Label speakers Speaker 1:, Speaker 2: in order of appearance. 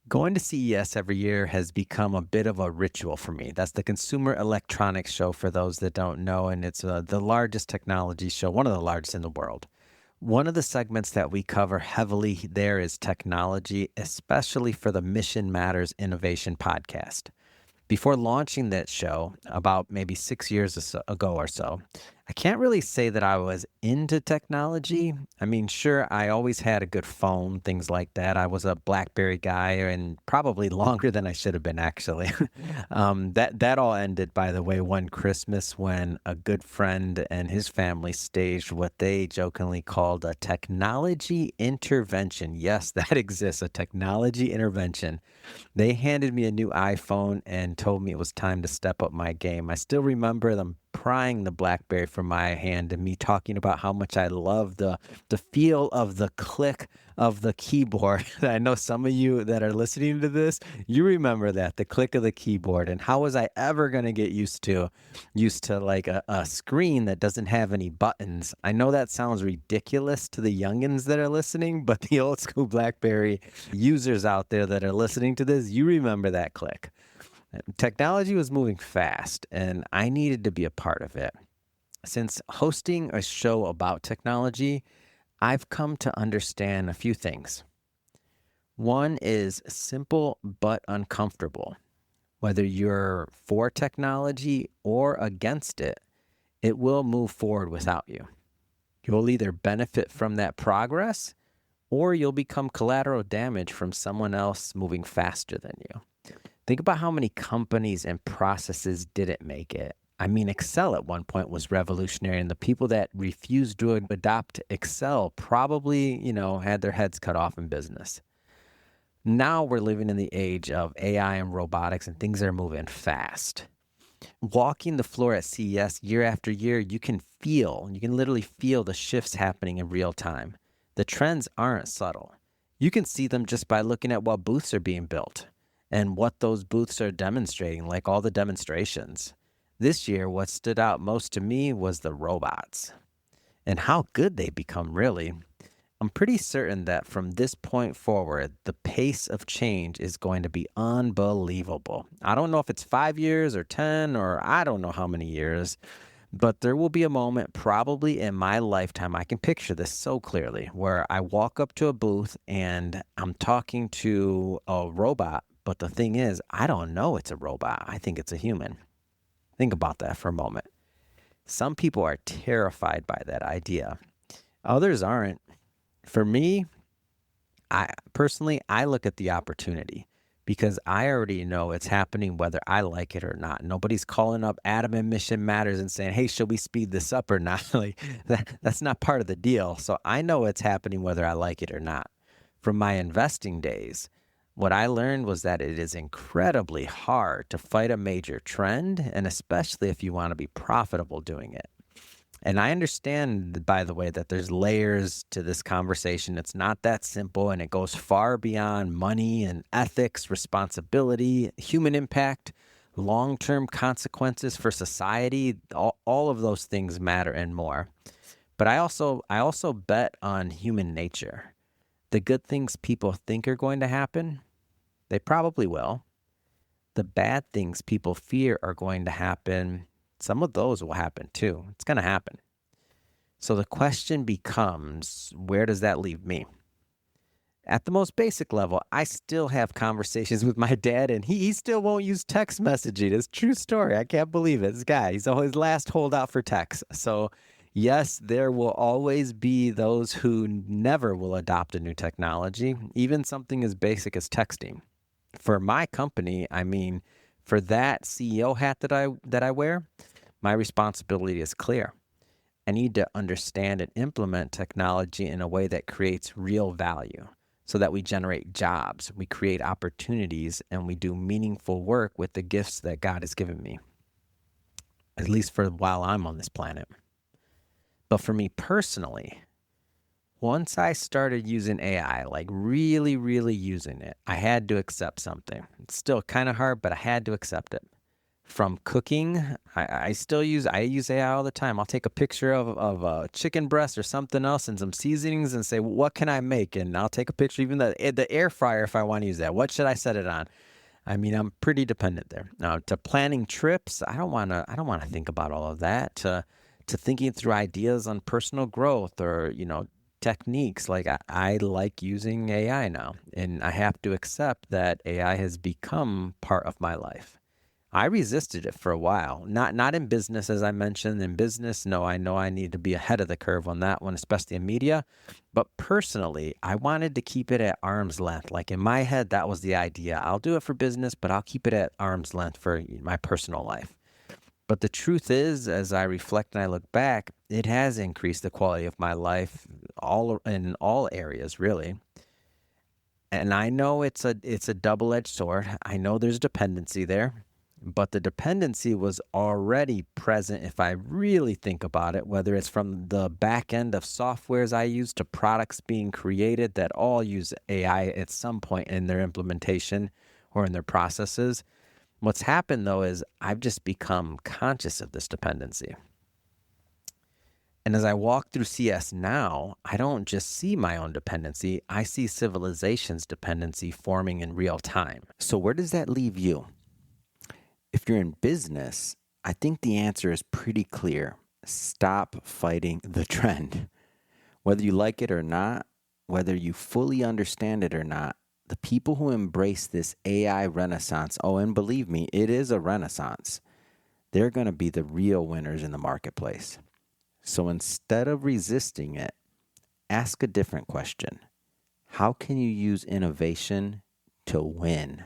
Speaker 1: Going to CES every year has become a bit of a ritual for me. That's the Consumer Electronics Show for those that don't know, and it's the largest technology show, one of the largest in the world. One of the segments that we cover heavily there is technology, especially for the Mission Matters Innovation podcast. Before launching that show, about maybe 6 years ago or so, I can't really say that I was into technology. I mean, sure, I always had a good phone, things like that. I was a BlackBerry guy, and probably longer than I should have been, actually. That all ended, by the way, one Christmas when a good friend and his family staged what they jokingly called a technology intervention. Yes, that exists, a technology intervention. They handed me a new iPhone and told me it was time to step up my game. I still remember them prying the BlackBerry from my hand and me talking about how much I love the feel of the click of the keyboard. I know some of you that are listening to this, you remember that, the click of the keyboard. And how was I ever going to get used to like a screen that doesn't have any buttons? I know that sounds ridiculous to the youngins that are listening, but the old school BlackBerry users out there that are listening to this, you remember that click. Technology was moving fast, and I needed to be a part of it. Since hosting a show about technology, I've come to understand a few things. One is simple but uncomfortable. Whether you're for technology or against it, it will move forward without you. You'll either benefit from that progress or you'll become collateral damage from someone else moving faster than you. Think about how many companies and processes didn't make it. I mean, Excel at one point was revolutionary, and the people that refused to adopt Excel probably, had their heads cut off in business. Now we're living in the age of AI and robotics, and things are moving fast. Walking the floor at CES year after year, you can literally feel the shifts happening in real time. The trends aren't subtle. You can see them just by looking at what booths are being built and what those booths are demonstrating, like all the demonstrations. This year, what stood out most to me was the robots and how good they become, really. I'm pretty certain that from this point forward, the pace of change is going to be unbelievable. I don't know if it's 5 years or 10 or I don't know how many years, but there will be a moment probably in my lifetime, I can picture this so clearly, where I walk up to a booth and I'm talking to a robot. But the thing is, I don't know it's a robot. I think it's a human. Think about that for a moment. Some people are terrified by that idea. Others aren't. For me, I look at the opportunity because I already know it's happening whether I like it or not. Nobody's calling up Adam and Mission Matters and saying, "Hey, should we speed this up or not?" Like that's not part of the deal. So I know it's happening whether I like it or not. From my investing days, what I learned was that it is incredibly hard to fight a major trend, and especially if you want to be profitable doing it. And I understand, by the way, that there's layers to this conversation. It's not that simple, and it goes far beyond money and ethics, responsibility, human impact, long-term consequences for society. All of those things matter and more. But I also bet on human nature. The good things people think are going to happen, they probably will. The bad things people fear are going to happen, some of those will happen too. It's going to happen. So the question becomes, where does that leave me? At the most basic level, I still have conversations with my dad, and he still won't use text messaging. It's a true story. I can't believe it. This guy, he's always last holdout for text. So yes, there will always be those who never will adopt a new technology, even something as basic as texting. For my company, I mean, for that CEO hat that I wear, my responsibility is clear. I need to understand and implement technology in a way that creates real value so that we generate jobs, we create opportunities, and we do meaningful work with the gifts that God has given me, at least for while I'm on this planet. But for me personally, once I started using AI, like really, really using it, I had to accept something. It's still kind of hard, but I had to accept it. From cooking, I use AI all the time. I'll take a picture of a chicken breast or something else and some seasonings and say, what can I make? And I'll take a picture, even the air fryer if I want to use that. What should I set it on? I mean, I'm pretty dependent there. Now, to planning trips, I don't want to think about all of that. To thinking through ideas on personal growth or, techniques. Like I like using AI now, and I have to accept that AI has become part of my life. I resisted it for a while. Not in business, as I mentioned. In business, no, I know I need to be ahead of the curve on that one, especially in media. But personally, I wanted to keep it at arm's length. Like in my head, that was the idea. I'll do it for business, but I'll keep it at arm's length for my personal life. But the truth is, as I reflect and I look back, it has increased the quality of my life all in all areas, really. And I know it's a double-edged sword. I know there's dependency there, but the dependency was already present if I really think about it, whether it's from the back end of softwares I use to products being created that all use AI at some point in their implementation or in their processes. What's happened though is I've just become conscious of this dependency. And as I walk through CS now, I don't just see my own dependency, I see civilization's dependency forming in real time. So, where does that leave you? If you're in business, I think the answer is pretty clear. Stop fighting the trend. Whether you like it or not, whether you fully understand it or not, the people who embrace this AI renaissance, oh, and believe me, it is a renaissance, they're going to be the real winners in the marketplace. So instead of resisting it, ask a different question. How can you use innovation to win?